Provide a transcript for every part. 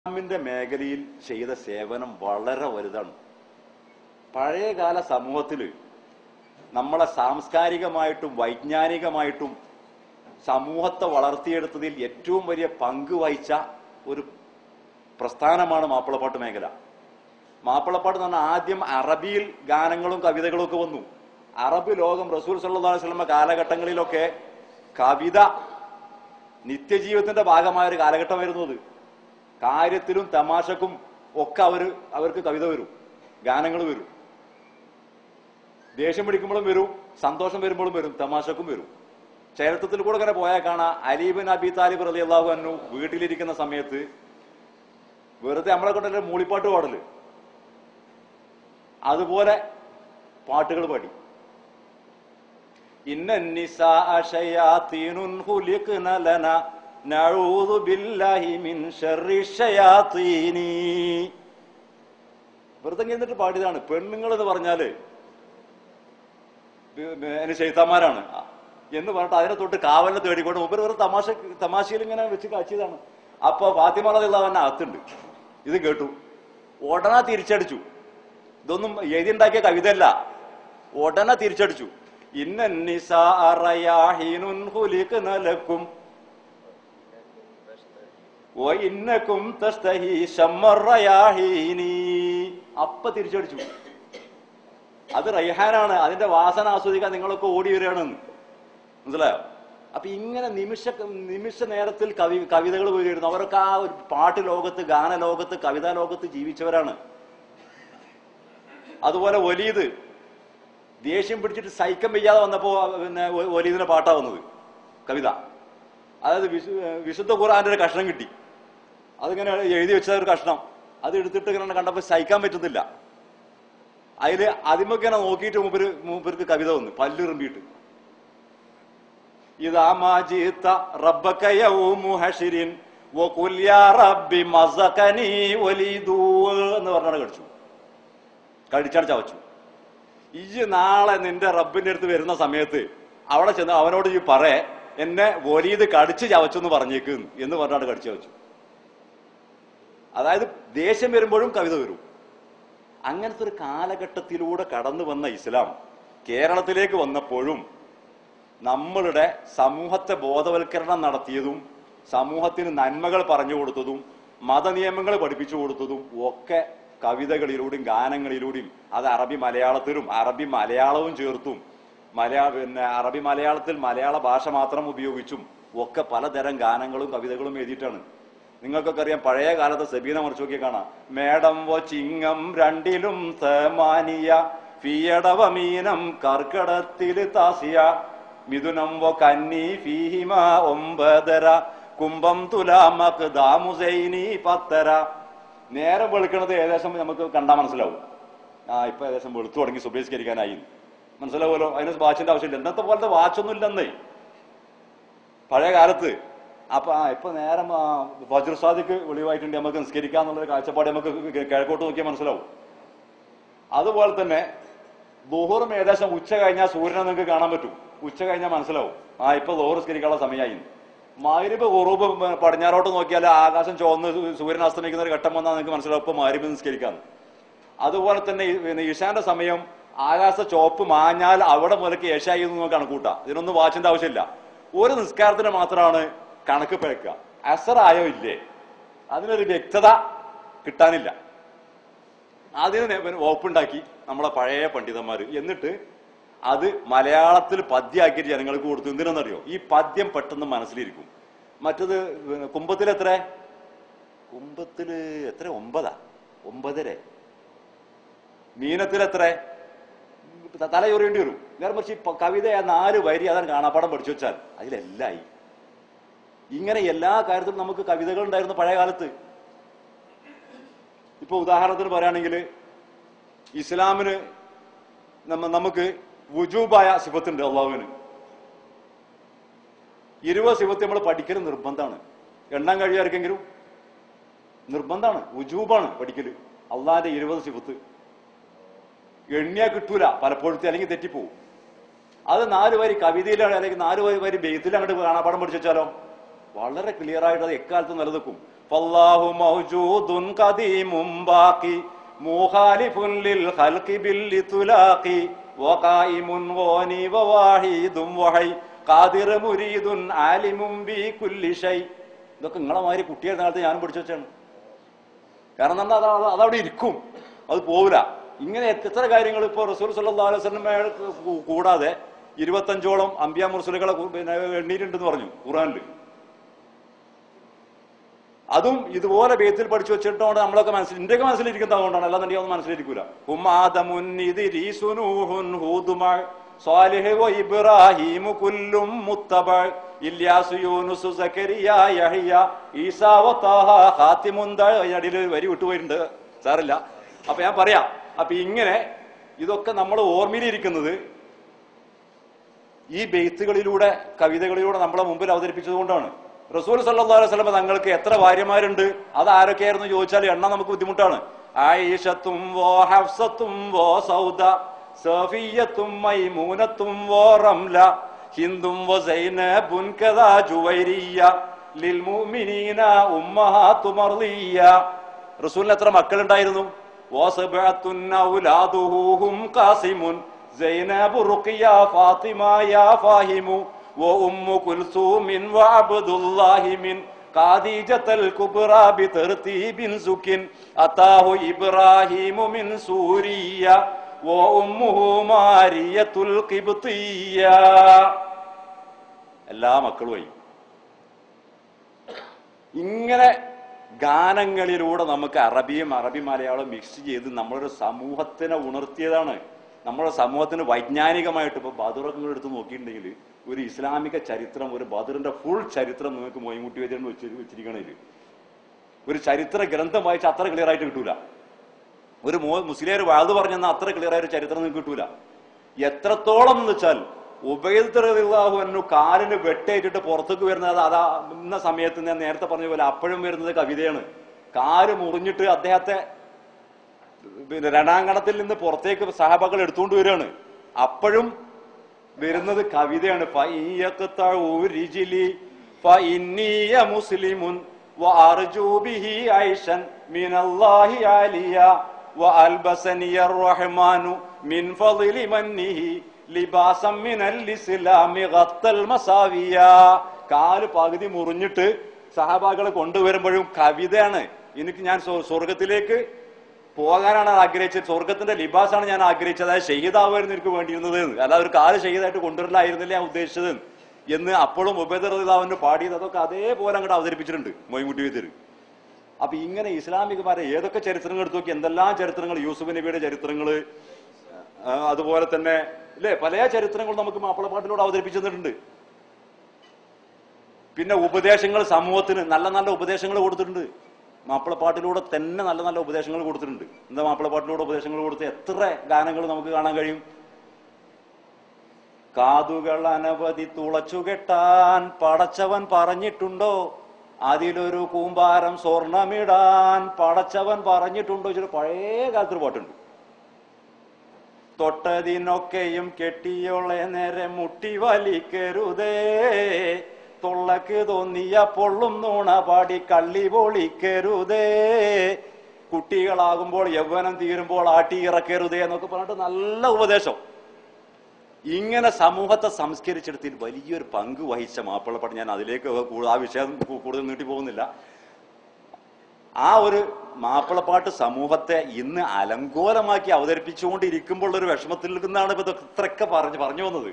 ഇസ്ലാമിന്റെ മേഖലയിൽ ചെയ്ത സേവനം വളരെ വലുതാണ്. പഴയകാല സമൂഹത്തിൽ നമ്മളെ സാംസ്കാരികമായിട്ടും വൈജ്ഞാനികമായിട്ടും സമൂഹത്തെ വളർത്തിയെടുത്തതിൽ ഏറ്റവും വലിയ പങ്ക് വഹിച്ച ഒരു പ്രസ്ഥാനമാണ് മാപ്പിളപ്പാട്ട് മേഖല. മാപ്പിളപ്പാട്ട് എന്ന് പറഞ്ഞാൽ ആദ്യം അറബിയിൽ ഗാനങ്ങളും കവിതകളും ഒക്കെ വന്നു. അറബ് ലോകം റസൂൽ സല്ലല്ലാഹു അലൈഹി വസല്ലം കാലഘട്ടങ്ങളിലൊക്കെ കവിത നിത്യജീവിതത്തിന്റെ ഭാഗമായ ഒരു കാലഘട്ടമായിരുന്നു അത്. കാര്യത്തിലും തമാശക്കും ഒക്കെ അവർക്ക് കവിത വരും, ഗാനങ്ങൾ വരും. ദേഷ്യം പിടിക്കുമ്പോഴും വരും, സന്തോഷം വരുമ്പോഴും വരും, തമാശക്കും വരും. ചരിത്രത്തിൽ കൂടെ ഇങ്ങനെ പോയാൽ കാണാം, അലി ഇബ്നു അബീ താലിബ് റളിയല്ലാഹു അൻഹു വീട്ടിലിരിക്കുന്ന സമയത്ത് വെറുതെ നമ്മളെ കൊണ്ടല്ലേ മൂളിപ്പാട്ട് പാടല്, അതുപോലെ പാട്ടുകൾ പാടി. ഇന്നന്നിസാഅ ശയാതീനുൻ ഖുലിഖ്ന ലനാ നഊദു ബില്ലാഹി മിൻ ശർരി ശയാതീനി. വെറുതെ എന്നിട്ട് പാടിയതാണ്. പെണ്ണുങ്ങൾ എന്ന് പറഞ്ഞാല് ശൈത്താന്മാരാണ് എന്ന് പറഞ്ഞിട്ട് അതിനെ തൊട്ട് കാവലിനെ തേടിക്കൊണ്ട് മുമ്പ് വെറുതെ തമാശയിൽ ഇങ്ങനെ വെച്ച് കാച്ചിയതാണ്. അപ്പൊ ഫാത്തിമ റളിയല്ലാഹു അൻഹ അകത്തുണ്ട്. ഇത് കേട്ടു, ഉടനെ തിരിച്ചടിച്ചു. ഇതൊന്നും എഴുതിയുണ്ടാക്കിയ കവിതയല്ല, ഉടനെ തിരിച്ചടിച്ചു. ഇന്നന്നിസാഅ റയാഹിനുൻ ഖുലിഖ്ന ലക്കും വഇന്നകും തസ്തഹി ശമ്മർ റയാഹീനി. അപ്പ തിരിച്ചടിച്ചു. അത് റൈഹാനാണ്, അതിന്റെ വാസന ആസ്വദിക്കാൻ നിങ്ങളൊക്കെ ഓടി വരികയാണെന്ന് മനസ്സിലായോ? അപ്പൊ ഇങ്ങനെ നിമിഷ നേരത്തിൽ കവിതകൾ വരുമായിരുന്നു. അവരൊക്കെ ആ ഒരു പാട്ട് ലോകത്ത്, ഗാന ലോകത്ത്, കവിതാ ലോകത്ത് ജീവിച്ചവരാണ്. അതുപോലെ വലീദ് ദേഷ്യം പിടിച്ചിട്ട് സൈക്കം വയ്യാതെ വന്നപ്പോ പിന്നെ വലീദിന്റെ പാട്ടാ വന്നത്, കവിത. അതായത് വിശുദ്ധ ഖുർആന്റെ ഒരു കഷ്ണം കിട്ടി, അതിങ്ങനെ എഴുതി വെച്ച ഒരു കഷ്ണം, അത് എടുത്തിട്ട് ഇങ്ങനെ കണ്ടപ്പോ സഹിക്കാൻ പറ്റുന്നില്ല. അതില് അതിമൊക്കെ നോക്കിയിട്ട് മൂപ്പർക്ക് കവിത വന്നു, പല്ലിറുമ്പിയിട്ട്. ഇദാ മാ ജീത റബ്ബക യൗമു ഹശ്രിൻ വഖുൽ യാ റബ്ബി മസകനി വലീദു എന്ന് പറഞ്ഞാണ് കടിച്ചാണ് ചവച്ചു. ഈ നാളെ നിന്റെ റബ്ബിന്റെ അടുത്ത് വരുന്ന സമയത്ത് അവിടെ ചെന്ന് അവനോട് ഈ പറയേ, എന്നെ വലീദ് കടിച്ച് ചവച്ചു എന്ന് പറഞ്ഞേക്ക് എന്ന് പറഞ്ഞാണ് കടിച്ചു ചവച്ചു. അതായത് ദേഷ്യം വരുമ്പോഴും കവിത വരും. അങ്ങനത്തെ ഒരു കാലഘട്ടത്തിലൂടെ കടന്നു വന്ന ഇസ്ലാം കേരളത്തിലേക്ക് വന്നപ്പോഴും നമ്മളുടെ സമൂഹത്തെ ബോധവൽക്കരണം നടത്തിയതും സമൂഹത്തിന് നന്മകൾ പറഞ്ഞു കൊടുത്തതും മതനിയമങ്ങൾ പഠിപ്പിച്ചു കൊടുത്തതും ഒക്കെ കവിതകളിലൂടെയും ഗാനങ്ങളിലൂടെയും, അത് അറബി മലയാളത്തിലും അറബി മലയാളവും ചേർത്തും അറബി മലയാളത്തിൽ മലയാള ഭാഷ മാത്രം ഉപയോഗിച്ചും ഒക്കെ പലതരം ഗാനങ്ങളും കവിതകളും എഴുതിയിട്ടാണ്. നിങ്ങൾക്കൊക്കെ അറിയാം, പഴയ കാലത്തെ സബീന മറിച്ച് നോക്കിയാൽ കാണാം. മേടം വോ ചിങ്ങം രണ്ടിലും സമാനിയ ഫീയടവ മീനം കർക്കടത്തില് താസിയ മിഥുനം വോ കന്നി ഫീഹിമ ഒമ്പതര കുംഭം തുലാമക് ദാമുസൈനി പത്തര. നേരം വെളുക്കണത് ഏകദേശം നമുക്ക് കണ്ടാൽ മനസ്സിലാവും. ഇപ്പൊ ഏകദേശം വെളുത്തു തുടങ്ങി, സുബഹിസ്കരിക്കാനായി മനസ്സിലാവുമല്ലോ. അതിന് വാച്ചിന്റെ ആവശ്യമില്ല. ഇന്നത്തെ പോലത്തെ വാച്ചൊന്നും ഇല്ലെന്നേ പഴയ കാലത്ത്. അപ്പൊ ഇപ്പൊ നേരം ഫജ്ർ സാദിക്ക് വെളിവായിട്ടുണ്ട്, നമുക്ക് നിസ്കരിക്കാന്നുള്ളൊരു കാഴ്ചപ്പാട് നമുക്ക് കിഴക്കോട്ട് നോക്കിയാൽ മനസ്സിലാവും. അതുപോലെ തന്നെ ദുഹൂറും ഏകദേശം ഉച്ച കഴിഞ്ഞാൽ സൂര്യനെ നിങ്ങൾക്ക് കാണാൻ പറ്റും. ഉച്ച കഴിഞ്ഞാൽ മനസ്സിലാവും ഇപ്പൊ ദുഹൂർ നിസ്കരിക്കാനുള്ള സമയമായി. മഗ്രിബ് ഖുറൂബ് പടിഞ്ഞാറോട്ട് നോക്കിയാൽ ആകാശം ചുവന്ന് സൂര്യൻ അസ്തമിക്കുന്ന ഒരു ഘട്ടം വന്നാൽ നിങ്ങൾക്ക് മനസ്സിലാവും ഇപ്പൊ മഗ്രിബ് നിസ്കരിക്കാന്ന്. അതുപോലെ തന്നെ ഇശാന്റെ സമയം ആകാശ ചോപ്പ് മാഞ്ഞാൽ അവിടെ മുതലേക്ക് ഏഷായി എന്ന് നമുക്ക് കണക്കൂട്ടാം. ഇതിനൊന്നും വാച്ചിന്റെ ആവശ്യമില്ല. ഒരു നിസ്കാരത്തിന് മാത്രമാണ് കണക്ക് പിഴക്കുക. അസറായോ ഇല്ലേ, അതിനൊരു വ്യക്തത കിട്ടാനില്ല. അതിന് വകുപ്പുണ്ടാക്കി നമ്മളെ പഴയ പണ്ഡിതന്മാര്. എന്നിട്ട് അത് മലയാളത്തിൽ പദ്യമാക്കിയിട്ട് ജനങ്ങൾക്ക് കൊടുത്തു. എന്തിനെന്നറിയോ? ഈ പദ്യം പെട്ടെന്ന് മനസ്സിലിരിക്കും. മറ്റത് കുംഭത്തില് എത്ര 9 മീനത്തിൽ എത്ര തലയൊറിയേണ്ടി വരും. നേരെ മറിച്ച് കവിത 4 വരി അതാണ് കാണാപ്പാടം പഠിച്ചു വെച്ചാൽ അതിലെല്ലായി. ഇങ്ങനെ എല്ലാ കാര്യത്തിലും നമുക്ക് കവിതകൾ ഉണ്ടായിരുന്നു പഴയ കാലത്ത്. ഇപ്പൊ ഉദാഹരണത്തിന് പറയുകയാണെങ്കിൽ ഇസ്ലാമിന് നമുക്ക് വുജൂബായ സിഫത്തുണ്ട്. അള്ളാഹുവിന് 20 സിഫത്ത് നമ്മൾ പഠിക്കൽ നിർബന്ധമാണ്. എണ്ണാൻ കഴിയാർക്കെങ്കിലും നിർബന്ധമാണ്, വുജൂബാണ് പഠിക്കല്. അള്ളാഹിന്റെ 20 സിഫത്ത് എണ്ണിയാ കിട്ടൂല പലപ്പോഴും, അല്ലെങ്കിൽ തെറ്റിപ്പോവും. അത് 4 വരി കവിതയിലാണ് അല്ലെങ്കിൽ 4 വരി ബെയ്ത്തിൽ അങ്ങോട്ട് കാണാപ്പാടം പഠിച്ചു വെച്ചാലോ വളരെ ക്ലിയർ ആയിട്ട് അത് എക്കാലത്തും നിലനിൽക്കും. ഫല്ലാഹു മൗജൂദുൻ ഖദീമുൻ ബാഖി മുഖാലിഫുൻ ലിൽ ഖൽഖി ബിൽ ഇത്ലാഖി വഖായിമുൻ ഗാനി വവാഹിദുൻ വഹൈ ഖാദിർ മുരീദുൻ ആലിമുൻ ബി കുല്ലി ഷൈ. ഇതൊക്കെ നിങ്ങളെ മാതിരി കുട്ടിയുടെ കാലത്ത് ഞാനും പഠിച്ചു വെച്ചാണ്. കാരണം എന്താ, അതവിടെ ഇരിക്കും, അത് പോവില്ല. ഇങ്ങനെ എത്ര കാര്യങ്ങൾ ഇപ്പോൾ റസൂൽ സല്ലല്ലാഹു അലൈഹി വസല്ലം കൂടാതെ 25ഓളം അംബിയാ മുർസലുകളെ പിന്നെ എണ്ണീട്ടുണ്ടെന്ന് പറഞ്ഞു ഖുർആനിൽ. അതും ഇതുപോലെ ബേത്തിൽ പഠിച്ചു വെച്ചിട്ടാണ് നമ്മളൊക്കെ ഇന്ത്യക്ക് മനസ്സിലിരിക്കുന്നത്. അതുകൊണ്ടാണ്, അല്ലാതെ ഒന്നും മനസ്സിലിരിക്കൂല. സാലിഹ് വ ഇബ്രാഹിം കുല്ലും മുത്തബഅ ഇല്യാസ് യൂനുസ് സക്കരിയ യഹ്യ ഈസാ വ താഹ ഖാതിമുൻ അടിയിൽ വരി വിട്ടുപോയിട്ടുണ്ട്, സാറില്ല. അപ്പൊ ഞാൻ പറയാം, അപ്പൊ ഇങ്ങനെ ഇതൊക്കെ നമ്മൾ ഓർമ്മയിലിരിക്കുന്നത് ഈ ബെയ്ത്തുകളിലൂടെ, കവിതകളിലൂടെ നമ്മളെ മുമ്പിൽ അവതരിപ്പിച്ചത് കൊണ്ടാണ്. റസൂൽ സല്ലല്ലാഹു അലൈഹി വസല്ലം തങ്ങൾക്ക് എത്ര ഭാര്യമാരുണ്ട്, അത് ആരൊക്കെയായിരുന്നു ചോദിച്ചാൽ എണ്ണ നമുക്ക് ബുദ്ധിമുട്ടാണ്. ആയിഷത്തും വോ ഹഫ്സത്തും വോ സൗദ സഫിയ്യത്തും മൈമൂനത്തും വോ റംല ഹിന്ദും വോ സൈനബുൻ കദാ ജുവൈരിയ ലിൽ മുഅ്മിനീന ഉമ്മഹാതു മർളിയ. റസൂലിന് എത്ര മക്കളുണ്ടായിരുന്നു? വോ സബഅത്തുൻ ഔലാദുഹും ഖാസിമുൻ സൈനബു റുഖിയ ഫാത്തിമ യാ ഫാഹിമു وأم كلثوم وعبد الله من خديجة الكبرى بترتيب سكن أتاه إبراهيم من سوريا وأمه مارية القبطية. എല്ലാ മക്കളുമായി ഇങ്ങനെ ഗാനങ്ങളിലൂടെ നമുക്ക് അറബി മലയാളം മിക്സ് ചെയ്ത് നമ്മളൊരു സമൂഹത്തിനെ ഉണർത്തിയതാണ്. നമ്മുടെ സമൂഹത്തിന് വൈജ്ഞാനികമായിട്ട് ഇപ്പൊ ബദറൊക്കെ എടുത്ത് നോക്കിയിട്ടുണ്ടെങ്കിൽ ഒരു ഇസ്ലാമിക ചരിത്രം, ഒരു ബദറിന്റെ ഫുൾ ചരിത്രം നിങ്ങൾക്ക് മൊയ്മുട്ടി വൈദ്യൻ വെച്ചിരിക്കണേ. ഒരു ചരിത്ര ഗ്രന്ഥം വായിച്ചാൽ അത്ര ക്ലിയർ ആയിട്ട് കിട്ടൂല. ഒരു മുസ്ലിം വാത് പറഞ്ഞെന്നാൽ അത്ര ക്ലിയർ ആയ ഒരു ചരിത്രം നിങ്ങൾക്ക് കിട്ടൂല. എത്രത്തോളം എന്ന് വെച്ചാൽ ഉബൈദ് റളിയല്ലാഹു അൻഹു കാലിന് വെട്ടേറ്റിട്ട് പുറത്തേക്ക് വരുന്നത് അതാ ഇന്ന സമയത്ത് ഞാൻ നേരത്തെ പറഞ്ഞ പോലെ അപ്പോഴും വരുന്നത് കവിതയാണ്. കാല് മുറിഞ്ഞിട്ട് അദ്ദേഹത്തെ പിന്നെ രണാങ്കണത്തിൽ നിന്ന് പുറത്തേക്ക് സഹാബകൾ എടുത്തുകൊണ്ട് വരികയാണ്. അപ്പോഴും വരുന്നത് കവിതയാണ്. മുസ്ലിമുൻ വഅർജു ബിഹി ഐശൻ മിനല്ലാഹി ആലിയ വഅൽബസനി അർറഹ്മാനു മിൻ ഫളിലി മന്നിഹി ലിബാസം മിനൽ ഇസ്ലാമി ഗത്തൽ മസാവിയ. കാല് പകുതി മുറിഞ്ഞിട്ട് സഹാബാക്കളെ കൊണ്ടുവരുമ്പോഴും കവിതയാണ്. എനിക്ക് ഞാൻ സ്വർഗത്തിലേക്ക് പോകാനാണ് ആഗ്രഹിച്ചത്, സ്വർഗത്തിന്റെ ലിബാസാണ് ഞാൻ ആഗ്രഹിച്ചത്, അതായത് ഷഹീദാവായിരുന്നു എനിക്ക് വേണ്ടിയിരുന്നത്, അല്ലാതെ ഒരു കാല് ഷഹീദായിട്ട് കൊണ്ടുവരലായിരുന്നില്ല ഞാൻ ഉദ്ദേശിച്ചത് എന്ന് അപ്പോഴും ഉബൈദ് റളിയല്ലാഹു അൻഹു പാടിയത് അതൊക്കെ അതേപോലെ അങ്ങോട്ട് അവതരിപ്പിച്ചിട്ടുണ്ട് മൊയ്മുട്ടി വൈദ്യർ. അപ്പൊ ഇങ്ങനെ ഇസ്ലാമികമാരെ ഏതൊക്കെ ചരിത്രങ്ങൾ എടുത്തു നോക്കി, എന്തെല്ലാം ചരിത്രങ്ങൾ, യൂസുഫ് നബിയുടെ ചരിത്രങ്ങള്, അതുപോലെ തന്നെ അല്ലെ പല ചരിത്രങ്ങളും നമുക്ക് മാപ്പിളപ്പാട്ടിലൂടെ അവതരിപ്പിച്ചു തന്നിട്ടുണ്ട്. പിന്നെ ഉപദേശങ്ങൾ സമൂഹത്തിന് നല്ല നല്ല ഉപദേശങ്ങൾ കൊടുത്തിട്ടുണ്ട്. മാപ്പിളപ്പാട്ടിലൂടെ തന്നെ നല്ല നല്ല ഉപദേശങ്ങൾ കൊടുത്തിട്ടുണ്ട്. എന്താ മാപ്പിളപ്പാട്ടിലൂടെ ഉപദേശങ്ങൾ കൊടുത്ത് എത്ര ഗാനങ്ങൾ നമുക്ക് കാണാൻ കഴിയും. കാതുകൾ അനവധി തുളച്ചു കെട്ടാൻ പടച്ചവൻ പറഞ്ഞിട്ടുണ്ടോ, അതിലൊരു കൂമ്പാരം സ്വർണമിടാൻ പടച്ചവൻ പറഞ്ഞിട്ടുണ്ടോ? ചില പഴയ കാലത്തൊരു പാട്ടുണ്ട്. തൊട്ടതിനൊക്കെയും കെട്ടിയോളെ നേരെ മുട്ടി വലിക്കരുതേ, തൊള്ളക്ക് തോന്നിയ പൊള്ളും നൂണ പാടി കള്ളി പൊളിക്കരുതേ, കുട്ടികളാകുമ്പോൾ യൗവനം തീരുമ്പോൾ ആട്ടി ഇറക്കരുതേ എന്നൊക്കെ പറഞ്ഞിട്ട് നല്ല ഉപദേശം. ഇങ്ങനെ സമൂഹത്തെ സംസ്കരിച്ചെടുത്തിൽ വലിയൊരു പങ്ക് വഹിച്ച മാപ്പിളപ്പാട്ട്. ഞാൻ അതിലേക്ക് ആ വിഷയം കൂടുതൽ നീട്ടി പോകുന്നില്ല. ആ ഒരു മാപ്പിളപ്പാട്ട് സമൂഹത്തെ ഇന്ന് അലങ്കോലമാക്കി അവതരിപ്പിച്ചുകൊണ്ടിരിക്കുമ്പോൾ ഒരു വിഷമത്തിൽ നിന്നാണ് ഇപ്പൊ ഇത്രയൊക്കെ പറഞ്ഞു വന്നത്.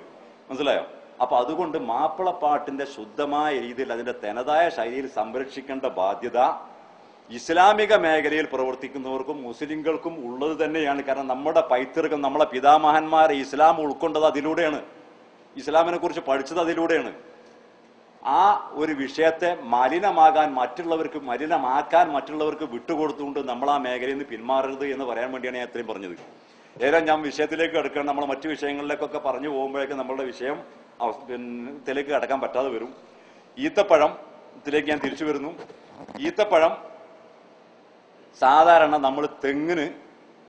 മനസ്സിലായോ? അപ്പൊ അതുകൊണ്ട് മാപ്പിളപ്പാട്ടിന്റെ ശുദ്ധമായ രീതിയിൽ അതിന്റെ തനതായ ശൈലിയിൽ സംരക്ഷിക്കേണ്ട ബാധ്യത ഇസ്ലാമിക മേഖലയിൽ പ്രവർത്തിക്കുന്നവർക്കും മുസ്ലിങ്ങൾക്കും ഉള്ളത് തന്നെയാണ്. കാരണം നമ്മുടെ പൈതൃകം, നമ്മളെ പിതാമഹന്മാരെ ഇസ്ലാം ഉൾക്കൊണ്ടത് അതിലൂടെയാണ്, ഇസ്ലാമിനെ കുറിച്ച് പഠിച്ചത് അതിലൂടെയാണ്. ആ ഒരു വിഷയത്തെ മലിനമാക്കാൻ മറ്റുള്ളവർക്ക് വിട്ടുകൊടുത്തുകൊണ്ട് നമ്മൾ ആ മേഖലയിൽ നിന്ന് പിന്മാറരുത് എന്ന് പറയാൻ വേണ്ടിയാണ് ഞാൻ ഇത്രയും പറഞ്ഞത്. ഏതായാലും ഞാൻ വിഷയത്തിലേക്ക് കിടക്കണം. നമ്മൾ മറ്റു വിഷയങ്ങളിലേക്കൊക്കെ പറഞ്ഞു പോകുമ്പോഴേക്കും നമ്മളുടെ വിഷയം ഇതിലേക്ക് കടക്കാൻ പറ്റാതെ വരും. ഈത്തപ്പഴം ഇതിലേക്ക് ഞാൻ തിരിച്ചു വരുന്നു. ഈത്തപ്പഴം സാധാരണ നമ്മൾ തെങ്ങിന്